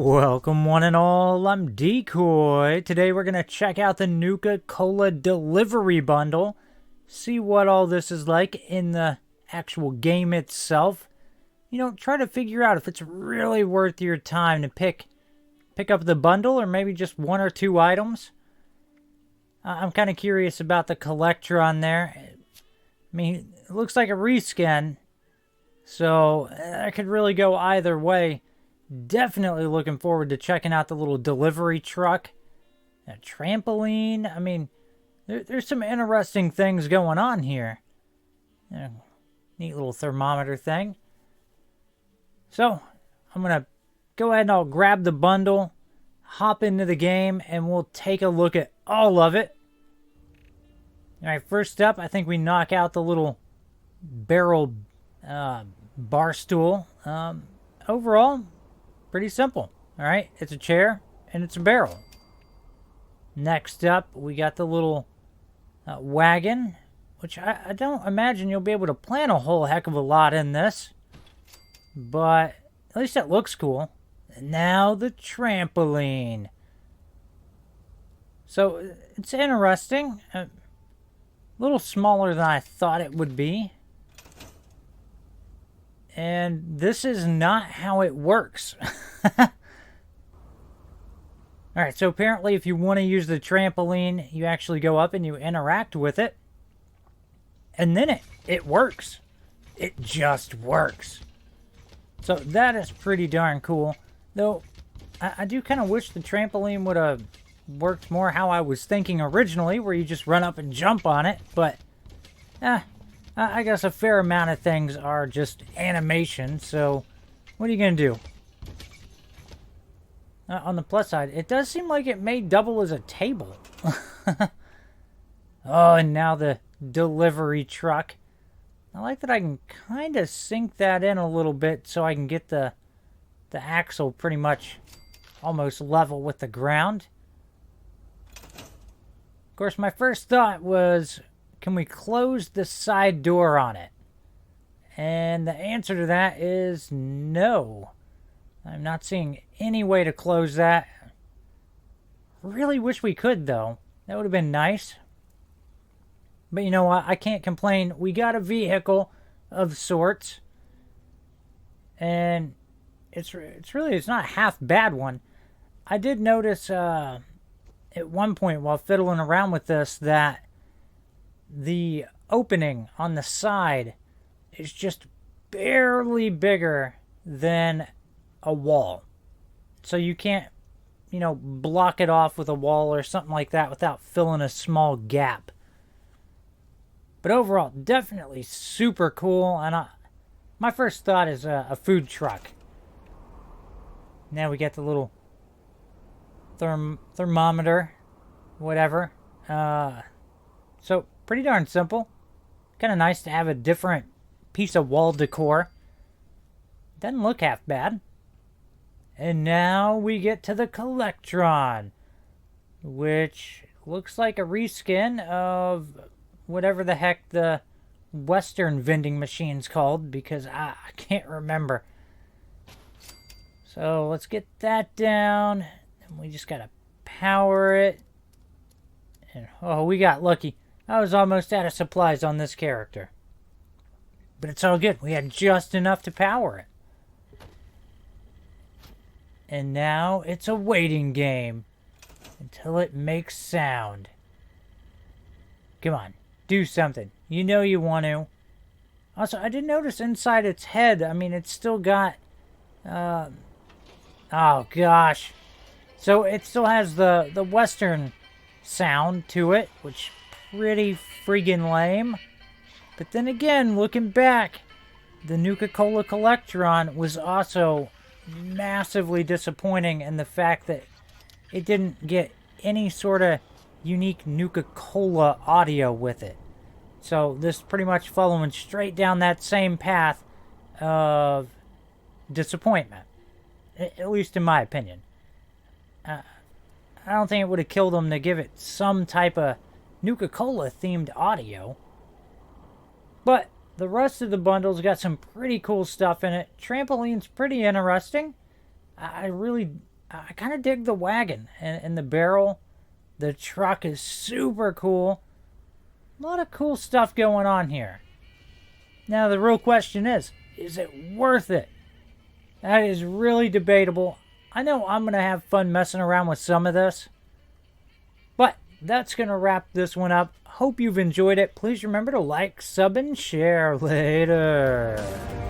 Welcome one and all, I'm Decor. Today we're going to check out the Nuka-Cola Delivery Bundle, see what all this is like in the actual game itself. Try to figure out if it's really worth your time to pick up the bundle or maybe just one or two items. I'm kind of curious about the Collectron there. I mean, it looks like a reskin, so that could really go either way. Definitely looking forward to checking out the little delivery truck. A trampoline. I mean, there's some interesting things going on here. Neat little thermometer thing. So, I'm going to go ahead and I'll grab the bundle, hop into the game, and we'll take a look at all of it. Alright, first up, I think we knock out the little barrel bar stool. Overall, pretty simple. Alright, it's a chair and it's a barrel. Next up, we got the little wagon, which I don't imagine you'll be able to plant a whole heck of a lot in this. But at least it looks cool. And now the trampoline. So it's interesting. A little smaller than I thought it would be. And this is not how it works. Alright, so apparently if you want to use the trampoline, you actually go up and you interact with it. And then it works. It just works. So that is pretty darn cool. Though, I do kind of wish the trampoline would have worked more how I was thinking originally, where you just run up and jump on it. But, I guess a fair amount of things are just animation, so what are you going to do? On the plus side, it does seem like it may double as a table. Oh, and now the delivery truck. I like that I can kind of sink that in a little bit so I can get the axle pretty much almost level with the ground. Of course, my first thought was, can we close the side door on it? And the answer to that is no. I'm not seeing any way to close that. Really wish we could, though. That would have been nice. But you know what? I can't complain. We got a vehicle of sorts. And it's not a half bad one. I did notice at one point while fiddling around with this that the opening on the side is just barely bigger than a wall. So you can't, block it off with a wall or something like that without filling a small gap. But overall, definitely super cool. And my first thought is a food truck. Now we get the little thermometer, whatever. So pretty darn simple. Kind of nice to have a different piece of wall decor. Doesn't look half bad. And now we get to the Collectron, which looks like a reskin of whatever the heck the Western vending machine's called, because I can't remember. So let's get that down. And we just gotta power it. And oh, we got lucky. I was almost out of supplies on this character. But it's all good. We had just enough to power it. And now it's a waiting game until it makes sound. Come on, do something. You know you want to. Also, I did notice inside its head, I mean, it's still got... oh, gosh. So it still has the Western sound to it, which pretty friggin' lame. But then again, looking back, the Nuka-Cola Collectron was also massively disappointing in the fact that it didn't get any sort of unique Nuka-Cola audio with it. So this pretty much following straight down that same path of disappointment. At least in my opinion. I don't think it would have killed them to give it some type of Nuka-Cola themed audio. But the rest of the bundle's got some pretty cool stuff in it. Trampoline's pretty interesting. I really I kind of dig the wagon and the barrel. The truck is super cool. A lot of cool stuff going on here. Now the real question is it worth it? That is really debatable. I know I'm going to have fun messing around with some of this. But that's going to wrap this one up. Hope you've enjoyed it. Please remember to like, sub, and share. Later.